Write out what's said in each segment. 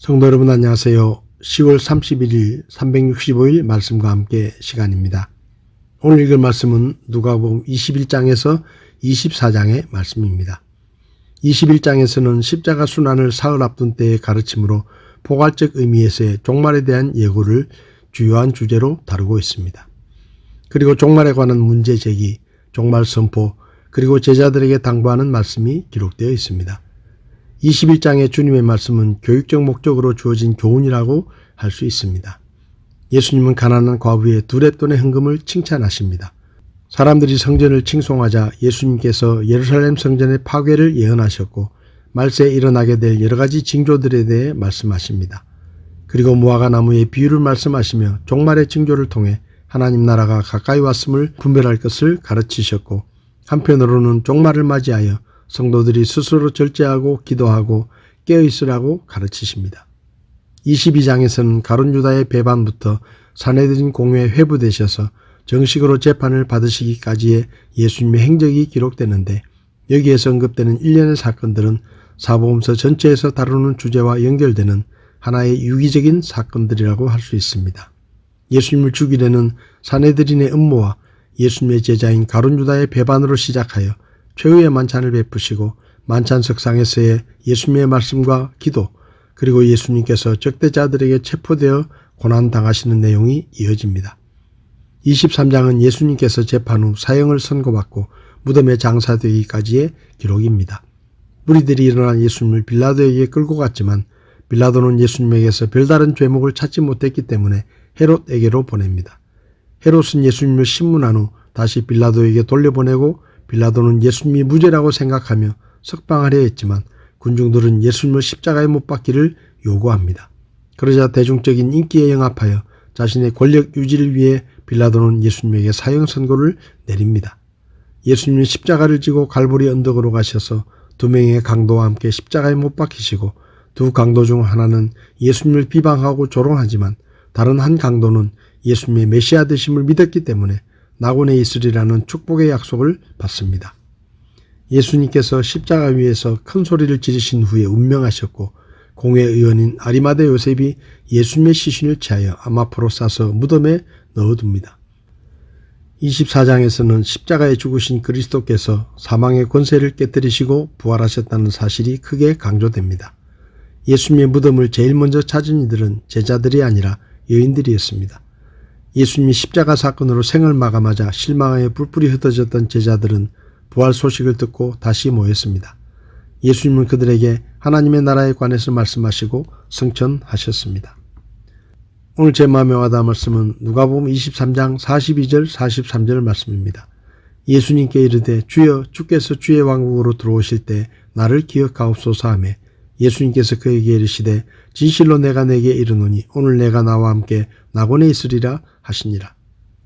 성도 여러분 안녕하세요. 10월 31일 365일 말씀과 함께 시간입니다. 오늘 읽을 말씀은 누가복음 21장에서 24장의 말씀입니다. 21장에서는 십자가 순환을 사흘 앞둔 때의 가르침으로 포괄적 의미에서의 종말에 대한 예고를 주요한 주제로 다루고 있습니다. 그리고 종말에 관한 문제 제기, 종말 선포, 그리고 제자들에게 당부하는 말씀이 기록되어 있습니다. 21장의 주님의 말씀은 교육적 목적으로 주어진 교훈이라고 할 수 있습니다. 예수님은 가난한 과부의 두렙돈의 헌금을 칭찬하십니다. 사람들이 성전을 칭송하자 예수님께서 예루살렘 성전의 파괴를 예언하셨고 말세에 일어나게 될 여러 가지 징조들에 대해 말씀하십니다. 그리고 무화과 나무의 비유를 말씀하시며 종말의 징조를 통해 하나님 나라가 가까이 왔음을 분별할 것을 가르치셨고 한편으로는 종말을 맞이하여 성도들이 스스로 절제하고 기도하고 깨어있으라고 가르치십니다. 22장에서는 가룟 유다의 배반부터 사내들인 공회에 회부되셔서 정식으로 재판을 받으시기까지의 예수님의 행적이 기록되는데 여기에서 언급되는 일련의 사건들은 사복음서 전체에서 다루는 주제와 연결되는 하나의 유기적인 사건들이라고 할 수 있습니다. 예수님을 죽이려는 사내들인의 음모와 예수님의 제자인 가룟 유다의 배반으로 시작하여 최후의 만찬을 베푸시고 만찬석상에서의 예수님의 말씀과 기도, 그리고 예수님께서 적대자들에게 체포되어 고난당하시는 내용이 이어집니다. 23장은 예수님께서 재판 후 사형을 선고받고 무덤에 장사되기까지의 기록입니다. 무리들이 일어나 예수님을 빌라도에게 끌고 갔지만 빌라도는 예수님에게서 별다른 죄목을 찾지 못했기 때문에 헤롯에게로 보냅니다. 헤롯은 예수님을 신문한 후 다시 빌라도에게 돌려보내고 빌라도는 예수님이 무죄라고 생각하며 석방하려 했지만 군중들은 예수님을 십자가에 못 박기를 요구합니다. 그러자 대중적인 인기에 영합하여 자신의 권력 유지를 위해 빌라도는 예수님에게 사형 선고를 내립니다. 예수님은 십자가를 지고 갈보리 언덕으로 가셔서 두 명의 강도와 함께 십자가에 못 박히시고 두 강도 중 하나는 예수님을 비방하고 조롱하지만 다른 한 강도는 예수님의 메시아 되심을 믿었기 때문에 낙원에 있으리라는 축복의 약속을 받습니다. 예수님께서 십자가 위에서 큰 소리를 지르신 후에 운명하셨고 공회의원인 아리마대 요셉이 예수님의 시신을 취하여 아마포로 싸서 무덤에 넣어둡니다. 24장에서는 십자가에 죽으신 그리스도께서 사망의 권세를 깨뜨리시고 부활하셨다는 사실이 크게 강조됩니다. 예수님의 무덤을 제일 먼저 찾은 이들은 제자들이 아니라 여인들이었습니다. 예수님이 십자가 사건으로 생을 마감하자 실망하여 뿔뿔이 흩어졌던 제자들은 부활 소식을 듣고 다시 모였습니다. 예수님은 그들에게 하나님의 나라에 관해서 말씀하시고 성천하셨습니다. 오늘 제 마음에 와닿은 말씀은 누가복음 23장 42절 43절 말씀입니다. 예수님께 이르되 주여 주께서 주의 왕국으로 들어오실 때 나를 기억하옵소서 하며 예수님께서 그에게 이르시되 진실로 내가 내게 이르노니 오늘 내가 나와 함께 낙원에 있으리라 하시니라.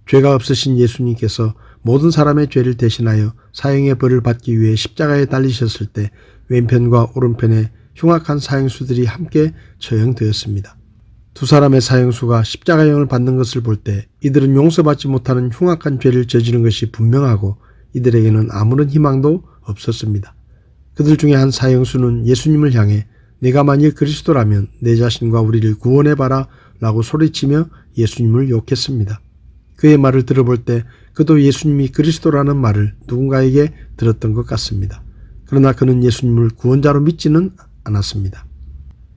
죄가 없으신 예수님께서 모든 사람의 죄를 대신하여 사형의 벌을 받기 위해 십자가에 달리셨을 때 왼편과 오른편에 흉악한 사형수들이 함께 처형되었습니다. 두 사람의 사형수가 십자가형을 받는 것을 볼 때 이들은 용서받지 못하는 흉악한 죄를 저지른 것이 분명하고 이들에게는 아무런 희망도 없었습니다. 그들 중에 한 사형수는 예수님을 향해 네가 만일 그리스도라면 내 자신과 우리를 구원해봐라 라고 소리치며 예수님을 욕했습니다. 그의 말을 들어볼 때 그도 예수님이 그리스도라는 말을 누군가에게 들었던 것 같습니다. 그러나 그는 예수님을 구원자로 믿지는 않았습니다.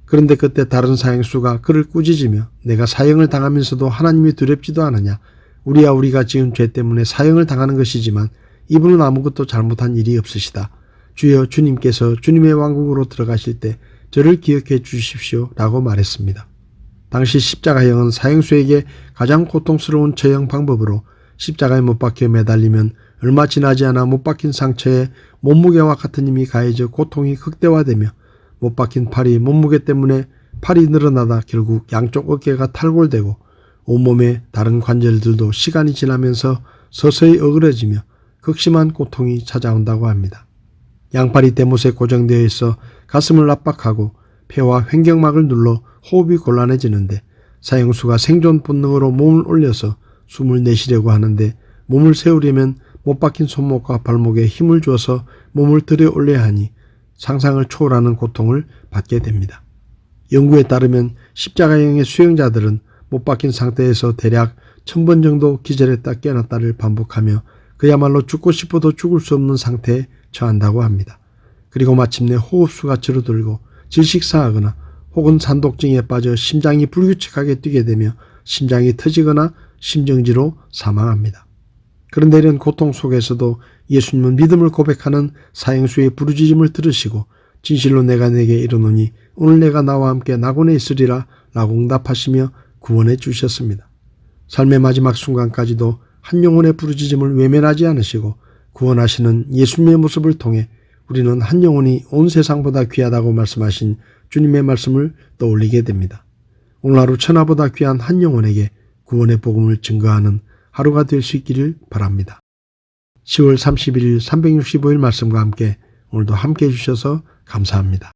그런데 그때 다른 사형수가 그를 꾸짖으며 내가 사형을 당하면서도 하나님이 두렵지도 않으냐? 우리가 지은 죄 때문에 사형을 당하는 것이지만 이분은 아무것도 잘못한 일이 없으시다. 주여 주님께서 주님의 왕국으로 들어가실 때 저를 기억해 주십시오 라고 말했습니다. 당시 십자가형은 사형수에게 가장 고통스러운 처형 방법으로 십자가에 못 박혀 매달리면 얼마 지나지 않아 못 박힌 상처에 몸무게와 같은 힘이 가해져 고통이 극대화되며 못 박힌 팔이 몸무게 때문에 팔이 늘어나다 결국 양쪽 어깨가 탈골되고 온몸의 다른 관절들도 시간이 지나면서 서서히 어그러지며 극심한 고통이 찾아온다고 합니다. 양팔이 대못에 고정되어 있어 가슴을 압박하고 폐와 횡격막을 눌러 호흡이 곤란해지는데 사형수가 생존 본능으로 몸을 올려서 숨을 내쉬려고 하는데 몸을 세우려면 못 박힌 손목과 발목에 힘을 주어서 몸을 들어 올려야 하니 상상을 초월하는 고통을 받게 됩니다. 연구에 따르면 십자가형의 수행자들은 못 박힌 상태에서 대략 1000번 정도 기절했다 깨어났다를 반복하며 그야말로 죽고 싶어도 죽을 수 없는 상태에 처한다고 합니다. 그리고 마침내 호흡수가 줄어들고 질식사하거나 혹은 산독증에 빠져 심장이 불규칙하게 뛰게 되며 심장이 터지거나 심정지로 사망합니다. 그런데 이런 고통 속에서도 예수님은 믿음을 고백하는 사형수의 부르짖음을 들으시고 진실로 내가 네게 이르노니 오늘 내가 나와 함께 낙원에 있으리라 라고 응답하시며 구원해 주셨습니다. 삶의 마지막 순간까지도 한 영혼의 부르짖음을 외면하지 않으시고 구원하시는 예수님의 모습을 통해 우리는 한 영혼이 온 세상보다 귀하다고 말씀하신 주님의 말씀을 떠올리게 됩니다. 오늘 하루 천하보다 귀한 한 영혼에게 구원의 복음을 증거하는 하루가 될 수 있기를 바랍니다. 10월 31일 365일 말씀과 함께 오늘도 함께 해주셔서 감사합니다.